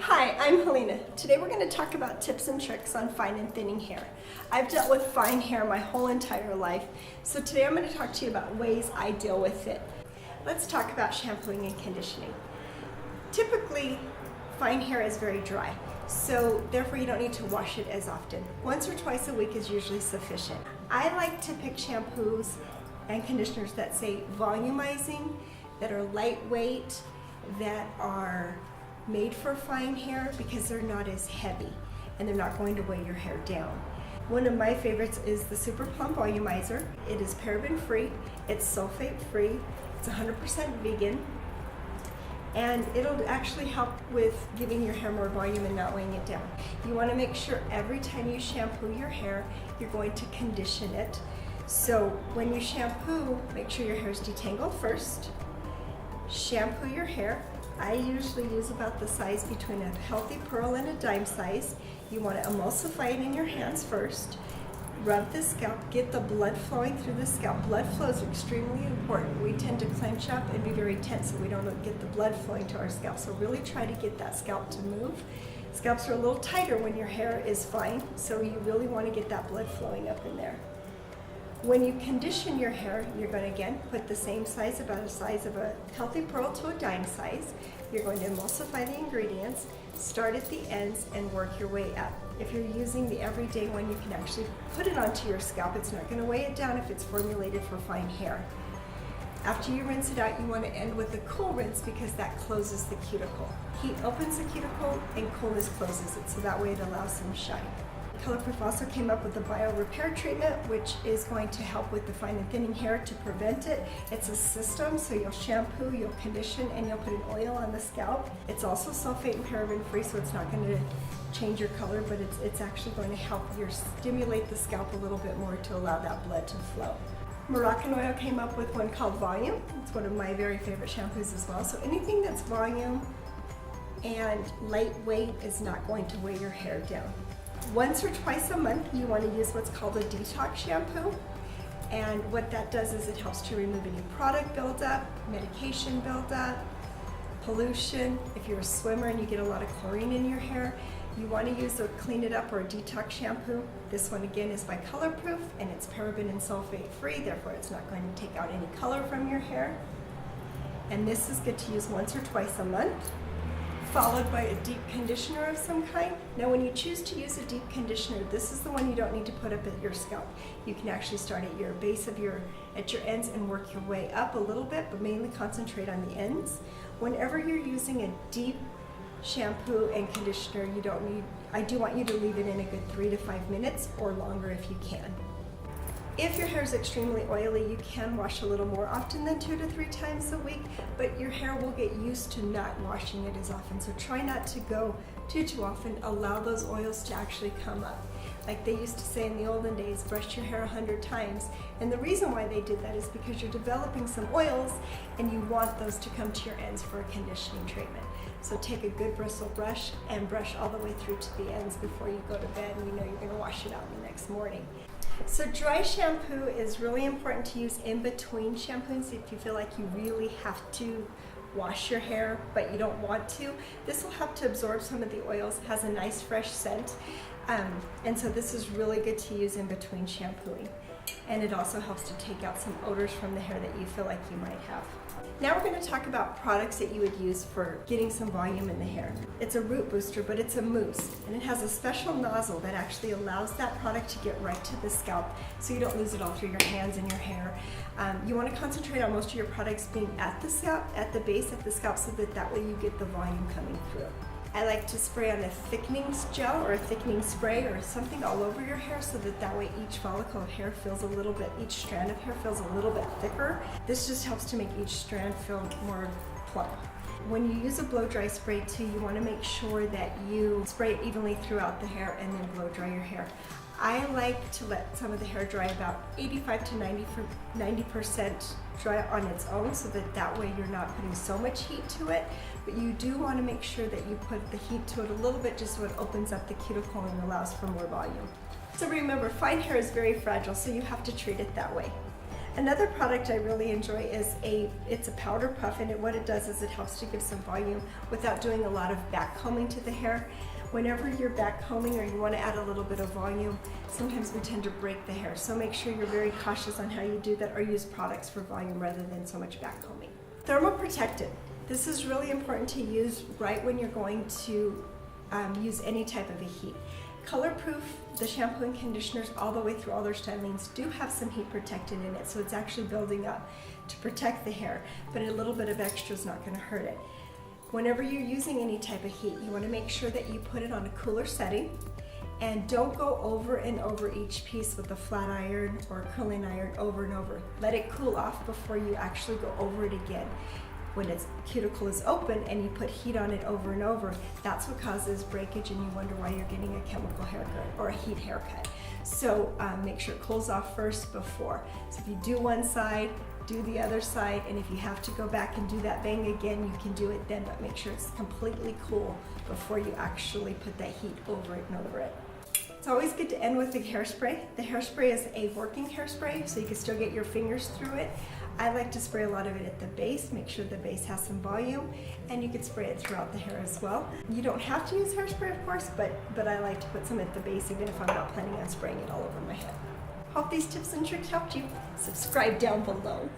Hi, I'm Helena. Today we're going to talk about tips and tricks on fine and thinning hair. I've dealt with fine hair my whole entire life, so today I'm going to talk to you about ways I deal with it. Let's talk about shampooing and conditioning. Typically, fine hair is very dry, so therefore you don't need to wash it as often. Once or twice a week is usually sufficient. I like to pick shampoos and conditioners that say volumizing, that are lightweight, that are made for fine hair because they're not as heavy and they're not going to weigh your hair down. One of my favorites is the Super Plump Volumizer. It is paraben free, it's sulfate free, it's 100% vegan, and it'll actually help with giving your hair more volume and not weighing it down. You want to make sure every time you shampoo your hair, you're going to condition it. So when you shampoo, make sure your hair is detangled first. Shampoo your hair. I usually use about the size between a healthy pearl and a dime size. You want to emulsify it in your hands first. Rub the scalp, get the blood flowing through the scalp. Blood flow is extremely important. We tend to clench up and be very tense so we don't get the blood flowing to our scalp. So really try to get that scalp to move. Scalps are a little tighter when your hair is fine, so you really want to get that blood flowing up in there. When you condition your hair, you're going to again put the same size, about the size of a healthy pearl to a dime size. You're going to emulsify the ingredients, start at the ends, and work your way up. If you're using the everyday one, you can actually put it onto your scalp. It's not going to weigh it down if it's formulated for fine hair. After you rinse it out, you want to end with a cool rinse because that closes the cuticle. Heat opens the cuticle and coolness closes it, so that way it allows some shine. Colorproof also came up with the Bio Repair treatment, which is going to help with the fine and thinning hair to prevent it. It's a system, so you'll shampoo, you'll condition, and you'll put an oil on the scalp. It's also sulfate and paraben free, so it's not going to change your color, but it's actually going to help stimulate the scalp a little bit more to allow that blood to flow. Moroccan came up with one called Volume. It's one of my very favorite shampoos as well. So anything that's volume and lightweight is not going to weigh your hair down. Once or twice a month, you want to use what's called a detox shampoo. And what that does is it helps to remove any product buildup, medication buildup, pollution. If you're a swimmer and you get a lot of chlorine in your hair, you want to use a Clean It Up or a detox shampoo. This one again is by Colorproof and it's paraben and sulfate free, therefore it's not going to take out any color from your hair. And this is good to use once or twice a month, followed by a deep conditioner of some kind. Now when you choose to use a deep conditioner, this is the one you don't need to put up at your scalp. You can actually start at your base of your ends and work your way up a little bit, but mainly concentrate on the ends. Whenever you're using a deep shampoo and conditioner, I do want you to leave it in a good 3 to 5 minutes or longer if you can. If your hair is extremely oily, you can wash a little more often than 2 to 3 times a week, but your hair will get used to not washing it as often. So try not to go too often. Allow those oils to actually come up. Like they used to say in the olden days, brush your hair 100 times. And the reason why they did that is because you're developing some oils and you want those to come to your ends for a conditioning treatment. So take a good bristle brush and brush all the way through to the ends before you go to bed, and you know you're going to wash it out the next morning. So dry shampoo is really important to use in between shampoos if you feel like you really have to wash your hair but you don't want to. This will help to absorb some of the oils. It has a nice fresh scent, and so this is really good to use in between shampooing. And it also helps to take out some odors from the hair that you feel like you might have. Now we're going to talk about products that you would use for getting some volume in the hair. It's a root booster, but it's a mousse, and it has a special nozzle that actually allows that product to get right to the scalp so you don't lose it all through your hands and your hair. You want to concentrate on most of your products being at the scalp, at the base of the scalp, so that way you get the volume coming through. I like to spray on a thickening gel or a thickening spray or something all over your hair so that way each follicle of hair feels each strand of hair feels a little bit thicker. This just helps to make each strand feel more plump. When you use a blow dry spray too, you want to make sure that you spray it evenly throughout the hair and then blow dry your hair. I like to let some of the hair dry about 85 to 90% dry on its own so that way you're not putting so much heat to it, but you do want to make sure that you put the heat to it a little bit just so it opens up the cuticle and allows for more volume. So remember, fine hair is very fragile, so you have to treat it that way. Another product I really enjoy is it's a powder puff, and what it does is it helps to give some volume without doing a lot of back combing to the hair. Whenever you're back combing or you want to add a little bit of volume, sometimes we tend to break the hair. So make sure you're very cautious on how you do that, or use products for volume rather than so much back combing. Thermoprotectant. This is really important to use right when you're going to use any type of a heat. Colorproof, the shampoo and conditioners all the way through all their stylings do have some heat protectant in it, so it's actually building up to protect the hair, but a little bit of extra is not going to hurt it. Whenever you're using any type of heat, you want to make sure that you put it on a cooler setting, and don't go over and over each piece with a flat iron or a curling iron over and over. Let it cool off before you actually go over it again. When its cuticle is open and you put heat on it over and over, that's what causes breakage, and you wonder why you're getting a chemical haircut or a heat haircut. So make sure it cools off first before. So if you do one side, do the other side, and if you have to go back and do that bang again, you can do it then, but make sure it's completely cool before you actually put that heat over it and over it. It's always good to end with the hairspray. The hairspray is a working hairspray, so you can still get your fingers through it. I like to spray a lot of it at the base, make sure the base has some volume, and you can spray it throughout the hair as well. You don't have to use hairspray, of course, but I like to put some at the base even if I'm not planning on spraying it all over my head. Hope these tips and tricks helped you. Subscribe down below.